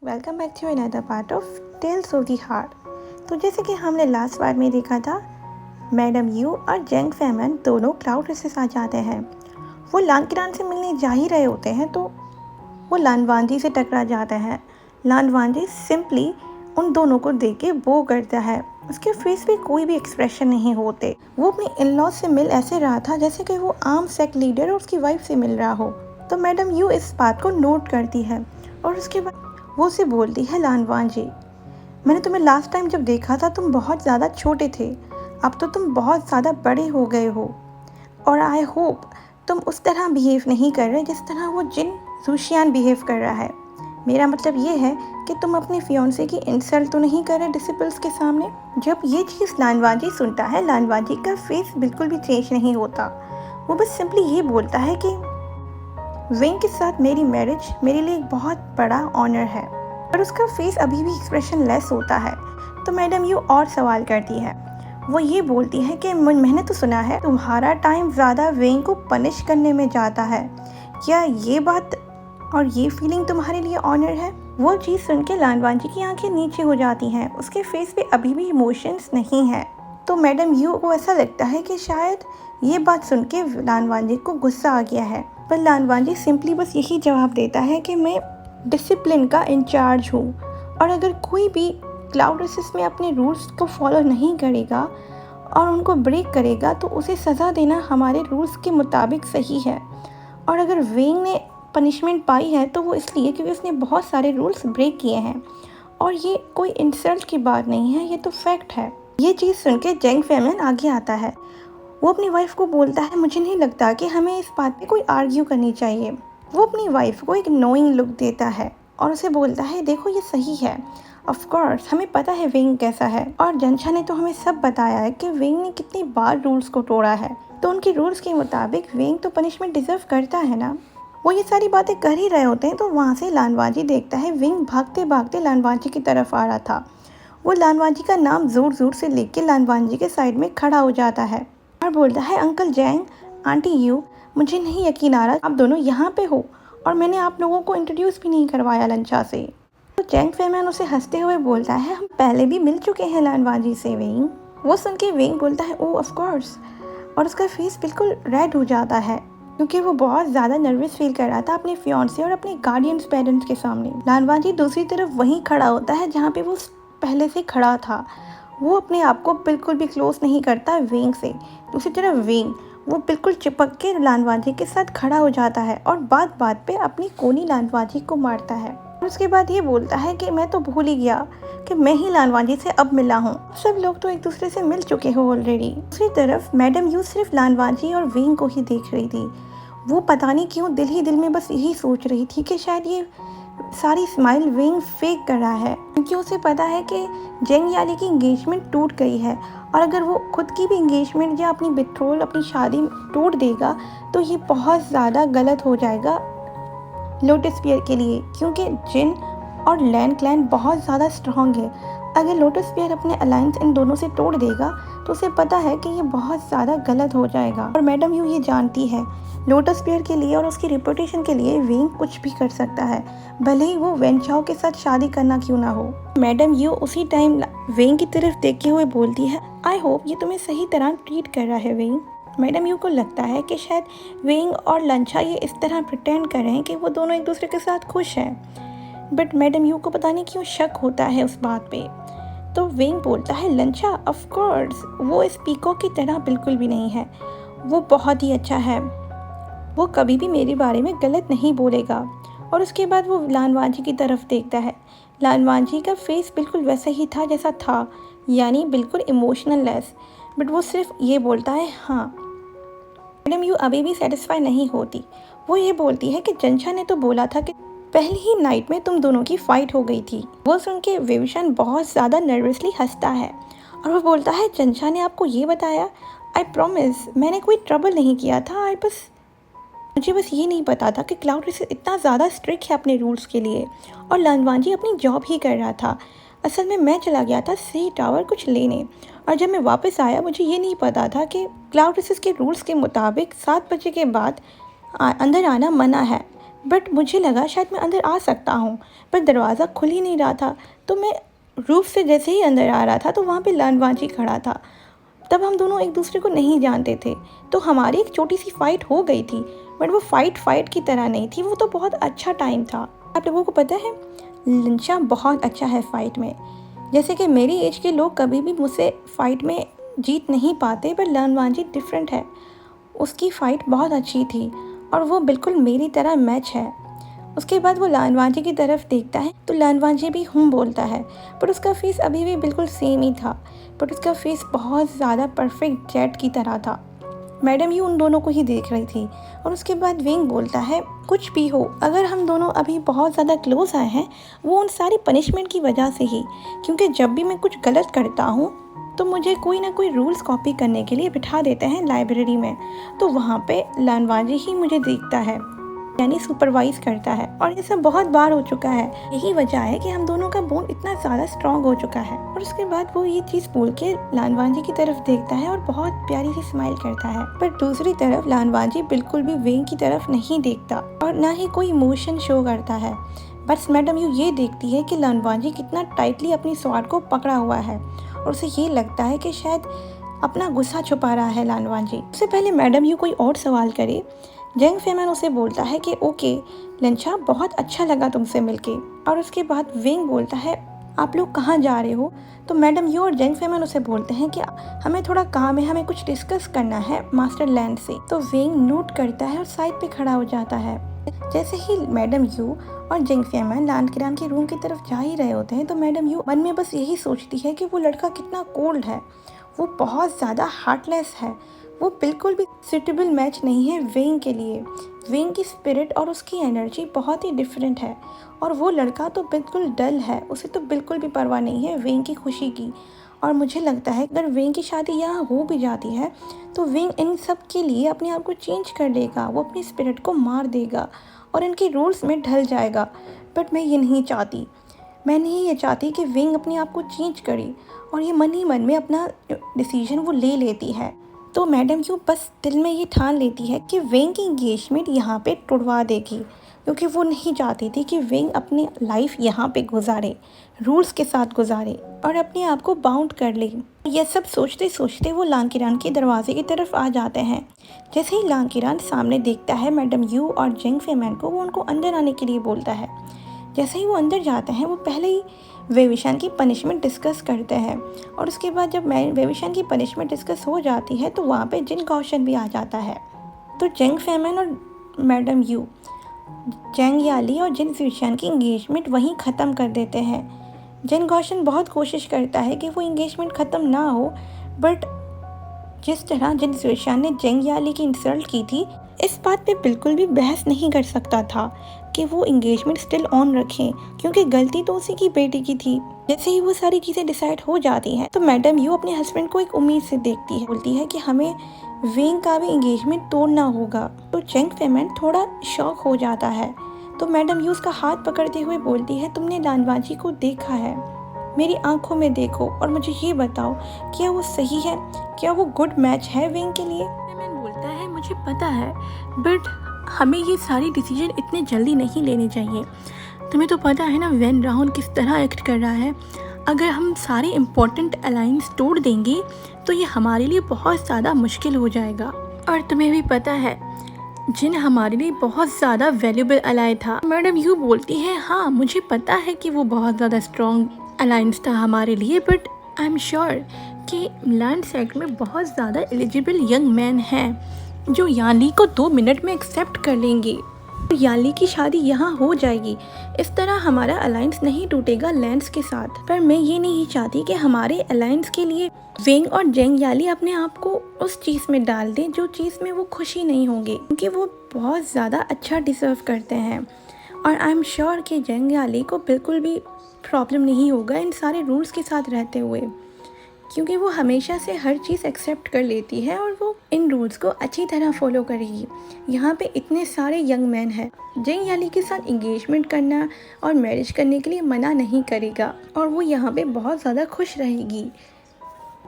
Welcome back to another part of tales of the heart. तो जैसे कि हमने लास्ट पार्ट में देखा था, मैडम यू और जेंग फैमन दोनों क्लाउड रेसेस आ जाते हैं। वो लानकिरान से मिलने जा ही रहे होते हैं तो वो लानवांजी से टकरा जाते हैं। लानवांजी सिंपली उन दोनों को देख के वो करता है। उसके फेस पे कोई भी एक्सप्रेशन नहीं होते। वो अपनी इन लॉज से मिल ऐसे रहा था जैसे कि वो आम सेक्ट लीडर और उसकी वाइफ से मिल रहा हो। तो मैडम यू इस बात को नोट करती है और उसके बाद वो उसे बोलती है, लानवांजी, मैंने तुम्हें लास्ट टाइम जब देखा था तुम बहुत ज़्यादा छोटे थे, अब तो तुम बहुत ज़्यादा बड़े हो गए हो और आई होप तुम उस तरह बिहेव नहीं कर रहे जिस तरह वो जिन सूशियान बिहेव कर रहा है। मेरा मतलब ये है कि तुम अपने फियोंसे की इंसल्ट तो नहीं कर रहे डिसिपल्स के सामने। जब ये चीज़ लानवांजी सुनता है, लानवांजी का फेस बिल्कुल भी चेंज नहीं होता। वो बस सिंपली ये बोलता है कि विंग के साथ मेरी मैरिज मेरे लिए एक बहुत बड़ा ऑनर है। पर उसका फेस अभी भी एक्सप्रेशन लेस होता है। तो मैडम यू और सवाल करती है। वो ये बोलती है कि मैंने तो सुना है तुम्हारा टाइम ज़्यादा विंग को पनिश करने में जाता है, क्या ये बात और ये फीलिंग तुम्हारे लिए ऑनर है? वो चीज़ सुन के लानवांजी की आंखें नीचे हो जाती हैं। उसके फेस पे अभी भी इमोशंस नहीं है। तो मैडम यू को ऐसा लगता है कि शायद ये बात सुन के लानवांजी को गुस्सा आ गया है। पर लानवांजी सिंपली बस यही जवाब देता है कि मैं डिसिप्लिन का इंचार्ज हूँ और अगर कोई भी क्लाउड रेसेस में अपने रूल्स को फॉलो नहीं करेगा और उनको ब्रेक करेगा तो उसे सज़ा देना हमारे रूल्स के मुताबिक सही है। और अगर विंग ने पनिशमेंट पाई है तो वो इसलिए क्योंकि उसने बहुत सारे रूल्स ब्रेक किए हैं और ये कोई इंसल्ट की बात नहीं है, ये तो फैक्ट है। ये चीज़ सुन के जेंग फैमन आगे आता है। वो अपनी वाइफ को बोलता है, मुझे नहीं लगता कि हमें इस बात पे कोई आर्ग्यू करनी चाहिए। वो अपनी वाइफ को एक नोइंग लुक देता है और उसे बोलता है, देखो ये सही है, ऑफ कोर्स हमें पता है विंग कैसा है और जंशा ने तो हमें सब बताया है कि विंग ने कितनी बार रूल्स को तोड़ा है, तो उनके रूल्स के मुताबिक विंग तो पनिशमेंट डिजर्व करता है ना। वो ये सारी बातें कर ही रहे होते हैं तो वहाँ से लानवांजी देखता है विंग भागते भागते लानवांजी की तरफ आ रहा था। वो लानवांजी का नाम जोर जोर से लेके लानवांजी के साइड में खड़ा हो जाता है और बोलता है, अंकल जेंग, आंटी यू, मुझे नहीं यकीन आ रहा आप दोनों यहाँ पे हो और मैंने आप लोगों को इंट्रोड्यूस भी नहीं करवाया लंचा से। तो जेंग फैमन उसे हंसते हुए बोलता है, हम पहले भी मिल चुके हैं लानवांजी से विंग। वो सुन के विंग बोलता है, ओह ऑफ कोर्स, और उसका फेस बिल्कुल रेड हो जाता है क्योंकि वो बहुत ज़्यादा नर्वस फील कर रहा था अपने फियांसे और अपने गार्डियंस पेरेंट्स के सामने। लानवांजी दूसरी तरफ वहीं खड़ा होता है जहाँ पे वो पहले से खड़ा था। वो अपने आप को बिल्कुल भी क्लोज नहीं करता विंग से। दूसरी तरफ विंग वो बिल्कुल चिपक के लानवांजी के साथ खड़ा हो जाता है और बात बात पे अपनी कोनी लानवांजी को मारता है और उसके बाद ये बोलता है कि मैं तो भूल ही गया कि मैं ही लानवांजी से अब मिला हूँ, सब लोग तो एक दूसरे से मिल चुके हो ऑलरेडी। दूसरी तरफ मैडम यू सिर्फ लानवांजी और विंग को ही देख रही थी। वो पता नहीं क्यों दिल ही दिल में बस यही सोच रही थी कि शायद ये सारी स्माइल विंग फेक कर रहा है क्योंकि उसे पता है कि जेंग याली की इंगेजमेंट टूट गई है और अगर वो खुद की भी इंगेजमेंट या अपनी बिट्रोल अपनी शादी तोड़ देगा तो ये बहुत ज़्यादा गलत हो जाएगा लोटस पियर के लिए, क्योंकि जिन और लैन क्लैन बहुत ज़्यादा स्ट्रॉन्ग है। अगर लोटस पियर अपने अलायंस इन दोनों से तोड़ देगा तो उसे पता है कि ये बहुत ज़्यादा गलत हो जाएगा और मैडम यू ये जानती है लोटस पियर के लिए और उसकी रेपुटेशन के लिए विंग कुछ भी कर सकता है, भले ही वो वेंचाओ के साथ शादी करना क्यों ना हो। मैडम यू उसी टाइम विंग की तरफ देखते हुए बोलती है, आई होप ये तुम्हें सही तरह ट्रीट कर रहा है विंग। मैडम यू को लगता है कि शायद विंग और लंचा ये इस तरह प्रिटेंड कर रहे हैं कि वो दोनों एक दूसरे के साथ खुश हैं, बट मैडम यू को पता नहीं क्यों शक होता है उस बात पे। तो विंग बोलता है, लंचा ऑफ कोर्स वो इस पीकॉक की तरह बिल्कुल भी नहीं है, वो बहुत ही अच्छा है, वो कभी भी मेरे बारे में गलत नहीं बोलेगा। और उसके बाद वो लानवांजी की तरफ देखता है। लानवांजी का फेस बिल्कुल वैसा ही था जैसा था, यानी बिल्कुल इमोशनल लेस, बट वो सिर्फ ये बोलता है, हाँ। मैडम यू अभी भी सेटिस्फाई नहीं होती। वो ये बोलती है कि जंशा ने तो बोला था कि पहली ही नाइट में तुम दोनों की फाइट हो गई थी। वो सुन के विविशन बहुत ज़्यादा नर्वसली हंसता है और वो बोलता है, जंशा ने आपको ये बताया? आई प्रॉमिस मैंने कोई ट्रबल नहीं किया था, मुझे बस ये नहीं पता था कि क्लाउड रेसेस इतना ज़्यादा स्ट्रिक्ट है अपने रूल्स के लिए और लानवांजी अपनी जॉब ही कर रहा था। असल में मैं चला गया था सी टावर कुछ लेने और जब मैं वापस आया मुझे ये नहीं पता था कि क्लाउड रेसेस के रूल्स के मुताबिक 7 बजे के बाद अंदर आना मना है। बट मुझे लगा शायद मैं अंदर आ सकता हूँ, पर दरवाज़ा खुल ही नहीं रहा था। तो मैं रूफ से जैसे ही अंदर आ रहा था तो वहाँ पे लानवाजी खड़ा था। तब हम दोनों एक दूसरे को नहीं जानते थे, तो हमारी एक छोटी सी फ़ाइट हो गई थी, बट वो फ़ाइट की तरह नहीं थी, वो तो बहुत अच्छा टाइम था। आप लोगों को पता है, लिंचा बहुत अच्छा है फ़ाइट में। जैसे कि मेरी एज के लोग कभी भी मुझसे फ़ाइट में जीत नहीं पाते, पर लानवाजी डिफरेंट है। उसकी फ़ाइट बहुत अच्छी थी और वो बिल्कुल मेरी तरह मैच है। उसके बाद वो लानवाजी की तरफ देखता है तो लानवाजी भी बोलता है, पर उसका फेस अभी भी बिल्कुल सेम ही था, पर उसका फेस बहुत ज़्यादा परफेक्ट जेट की तरह था। मैडम यू उन दोनों को ही देख रही थी और उसके बाद विंग बोलता है, कुछ भी हो, अगर हम दोनों अभी बहुत ज़्यादा क्लोज आए हैं वो उन सारी पनिशमेंट की वजह से ही, क्योंकि जब भी मैं कुछ गलत करता हूँ तो मुझे कोई ना कोई रूल्स कॉपी करने के लिए बिठा देते हैं लाइब्रेरी में। तो वहाँ पे लानवाजी ही मुझे देखता है, यानी सुपरवाइज करता है, और ये सब बहुत बार हो चुका है। यही वजह है कि हम दोनों का बॉन्ड इतना ज़्यादा स्ट्रांग हो चुका है। और उसके बाद वो ये चीज़ बोल के लानवाजी की तरफ देखता है और बहुत प्यारी सी स्माइल करता है। पर दूसरी तरफ लानवाजी बिल्कुल भी वेंग की तरफ नहीं देखता और ना ही कोई इमोशन शो करता है। बस मैडम यू ये देखती है कि लानवाजी कितना टाइटली अपनी स्वॉर्ड को पकड़ा हुआ है और उसे ये लगता है कि शायद अपना गुस्सा छुपा रहा है लानवाजी। उससे पहले मैडम यू कोई और सवाल करे, जेंग फेमन उसे बोलता है कि ओके लिंचा, बहुत अच्छा लगा तुमसे मिलके। और उसके बाद विंग बोलता है, आप लोग कहाँ जा रहे हो? तो मैडम यू और जेंग फेमन उसे बोलते हैं कि हमें थोड़ा काम है, हमें कुछ डिस्कस करना है मास्टर लैंड से। तो विंग नोट करता है और साइड पे खड़ा हो जाता है। जैसे ही मैडम यू और जेंग फेमन लानकिरान के रूम की तरफ जा ही रहे होते हैं तो मैडम यू मन में बस यही सोचती है कि वो लड़का कितना कोल्ड है, वो बहुत ज़्यादा हार्टलेस है, वो बिल्कुल भी सूटेबल मैच नहीं है वेंग के लिए। वेंग की स्पिरिट और उसकी एनर्जी बहुत ही डिफरेंट है और वो लड़का तो बिल्कुल डल है, उसे तो बिल्कुल भी परवाह नहीं है वेंग की खुशी की। और मुझे लगता है अगर वेंग की शादी यहाँ हो भी जाती है तो वेंग इन सब के लिए अपने आप को चेंज कर देगा, वो अपनी स्पिरिट को मार देगा और इनके रूल्स में ढल जाएगा। बट मैं ये नहीं चाहती, मैं नहीं ये चाहती कि वेंग अपने आप को चेंज करे और ये मन ही मन में अपना डिसीजन वो ले लेती है। तो मैडम यू बस दिल में ये ठान लेती है कि वेंग की इंगेजमेंट यहाँ पे टुड़वा देगी, क्योंकि वो नहीं चाहती थी कि वेंग अपनी लाइफ यहाँ पे गुजारे, रूल्स के साथ गुजारे और अपने आप को बाउंड कर ले। यह सब सोचते सोचते वो लांकिरान के दरवाजे की तरफ आ जाते हैं। जैसे ही लांकिरान सामने देखता है मैडम यू और जेंग फेमैन को, वो उनको अंदर आने के लिए बोलता है। जैसे ही वो अंदर जाते हैं वो पहले ही वेविशान की पनिशमेंट डिस्कस करते हैं और उसके बाद जब वेविशान की पनिशमेंट डिस्कस हो जाती है तो वहाँ पे जिन कौशन भी आ जाता है। तो जेंग फेमैन और मैडम यू जेंग याली और जिन वेविशान की इंगेजमेंट वहीं ख़त्म कर देते हैं। जिन कौशन बहुत कोशिश करता है कि वो इंगेजमेंट ख़त्म ना हो, बट जिस तरह जिन वेविशान ने जेंग याली की इंसल्ट की थी, इस बात पे बिल्कुल भी बहस नहीं कर सकता था कि वो इंगेजमेंट स्टिल ऑन रखें, क्योंकि गलती तो उसी की बेटी की थी। जैसे ही वो सारी चीज़ें डिसाइड हो जाती हैं तो मैडम यू अपने हस्बैंड को एक उम्मीद से देखती है, बोलती है कि हमें वेंग का भी इंगेजमेंट तोड़ना होगा। तो जेंग फेमैन थोड़ा शॉक हो जाता है। तो मैडम यू उसका हाथ पकड़ते हुए बोलती है, तुमने लानवाजी को देखा है, मेरी आंखों में देखो और मुझे ये बताओ क्या वो सही है, क्या वो गुड मैच है वेंग के लिए? फेमैन बोलता है, मुझे पता है, बट हमें ये सारी डिसीजन इतने जल्दी नहीं लेने चाहिए। तुम्हें तो पता है ना वैन राहुल किस तरह एक्ट कर रहा है। अगर हम सारे इम्पोर्टेंट अलायंस तोड़ देंगे तो ये हमारे लिए बहुत ज़्यादा मुश्किल हो जाएगा। और तुम्हें भी पता है जिन हमारे लिए बहुत ज़्यादा वैल्यूबल अलाय था। मैडम यू बोलती है, हाँ मुझे पता है कि वो बहुत ज़्यादा स्ट्रॉन्ग अलायंस था हमारे लिए, बट आई एम श्योर कि लैंड सेट में बहुत ज़्यादा एलिजिबल यंग मैन हैं जो याली को 2 मिनट में एक्सेप्ट कर लेंगे। याली की शादी यहाँ हो जाएगी। इस तरह हमारा अलायंस नहीं टूटेगा लैंड्स के साथ। पर मैं ये नहीं चाहती कि हमारे अलायंस के लिए वेंग और जेंग याली अपने आप को उस चीज़ में डाल दें जो चीज़ में वो खुशी नहीं होंगे, क्योंकि वो बहुत ज़्यादा अच्छा डिज़र्व करते हैं। और आई एम श्योर कि जेंग याली को बिल्कुल भी प्रॉब्लम नहीं होगा इन सारे रूल्स के साथ रहते हुए, क्योंकि वो हमेशा से हर चीज़ एक्सेप्ट कर लेती है और वो इन रूल्स को अच्छी तरह फॉलो करेगी। यहाँ पे इतने सारे यंग मैन हैं, जेंग याली के साथ इंगेजमेंट करना और मैरिज करने के लिए मना नहीं करेगा और वो यहाँ पे बहुत ज़्यादा खुश रहेगी।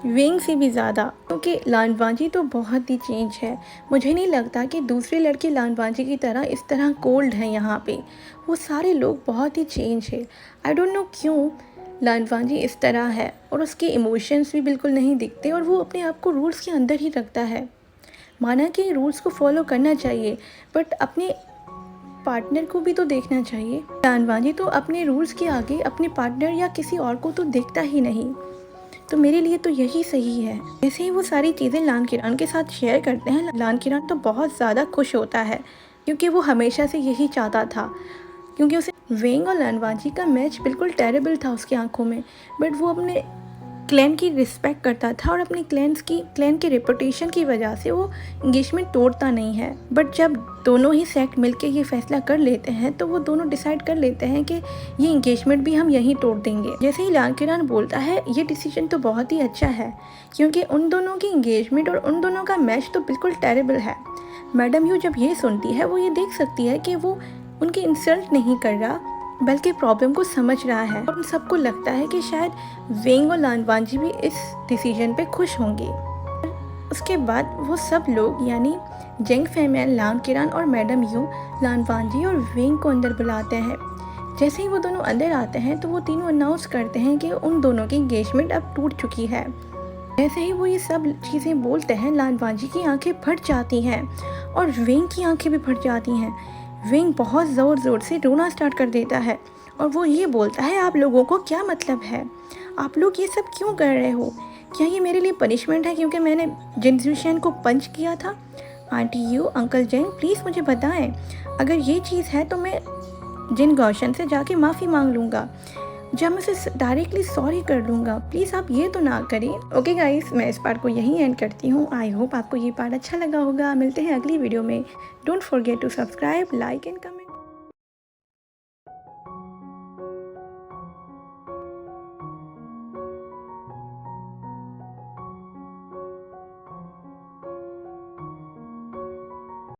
वेंग से भी ज़्यादा, क्योंकि लानवांजी तो बहुत ही चेंज है। मुझे नहीं लगता कि दूसरे लड़के लानवांजी की तरह इस तरह कोल्ड हैं यहाँ पे। वो सारे लोग बहुत ही चेंज है। आई डोंट नो क्यों लानवांजी इस तरह है, और उसके इमोशंस भी बिल्कुल नहीं दिखते, और वो अपने आप को रूल्स के अंदर ही रखता है। माना कि रूल्स को फॉलो करना चाहिए, बट अपने पार्टनर को भी तो देखना चाहिए। लानवांजी तो अपने रूल्स के आगे अपने पार्टनर या किसी और को तो देखता ही नहीं। तो मेरे लिए तो यही सही है। जैसे ही वो सारी चीज़ें लान किरान के साथ शेयर करते हैं, लान किरान तो बहुत ज़्यादा खुश होता है, क्योंकि वो हमेशा से यही चाहता था। क्योंकि उसे वेंग और लानवांजी का मैच बिल्कुल टेरेबल था उसकी आंखों में, बट वो अपने क्लैन की रिस्पेक्ट करता था, और अपने क्लैन के रेपुटेशन की वजह से वो इंगेजमेंट तोड़ता नहीं है। बट जब दोनों ही सेक्ट मिलके ये फैसला कर लेते हैं, तो वो दोनों डिसाइड कर लेते हैं कि ये इंगेजमेंट भी हम यहीं तोड़ देंगे। जैसे ही लान किरान बोलता है, ये डिसीजन तो बहुत ही अच्छा है, क्योंकि उन दोनों की इंगेजमेंट और उन दोनों का मैच तो बिल्कुल टेरेबल है। मैडम यू जब ये सुनती है, वो ये देख सकती है कि वो उनकी इंसल्ट नहीं कर रहा, बल्कि प्रॉब्लम को समझ रहा है। और उन सबको लगता है कि शायद वेंग और लानवांजी भी इस डिसीजन पे खुश होंगे। उसके बाद वो सब लोग यानी जेंग फैमियन, लान किरान और मैडम यू लानवांजी और वेंग को अंदर बुलाते हैं। जैसे ही वो दोनों अंदर आते हैं, तो वो तीनों अनाउंस करते हैं कि उन दोनों की इंगेजमेंट अब टूट चुकी है। जैसे ही वो ये सब चीज़ें बोलते हैं, लानवांजी की आंखें फट जाती हैं और वेंग की आंखें भी फट जाती हैं। वेंग बहुत ज़ोर से रोना स्टार्ट कर देता है, और वो ये बोलता है, आप लोगों को क्या मतलब है? आप लोग ये सब क्यों कर रहे हो? क्या ये मेरे लिए पनिशमेंट है क्योंकि मैंने जिन जुशियन को पंच किया था? आंटी यू, अंकल जेंग, प्लीज़ मुझे बताएं। अगर ये चीज़ है तो मैं जिन गौशन से जाके माफ़ी मांग लूँगा, जब मैं उसे डायरेक्टली सॉरी कर लूँगा। प्लीज़ आप ये तो ना करें। ओके गाइस, मैं इस पार्ट को यहीं एंड करती हूँ। आई होप आपको ये पार्ट अच्छा लगा होगा। मिलते हैं अगली वीडियो में। Don't forget to subscribe, like and comment.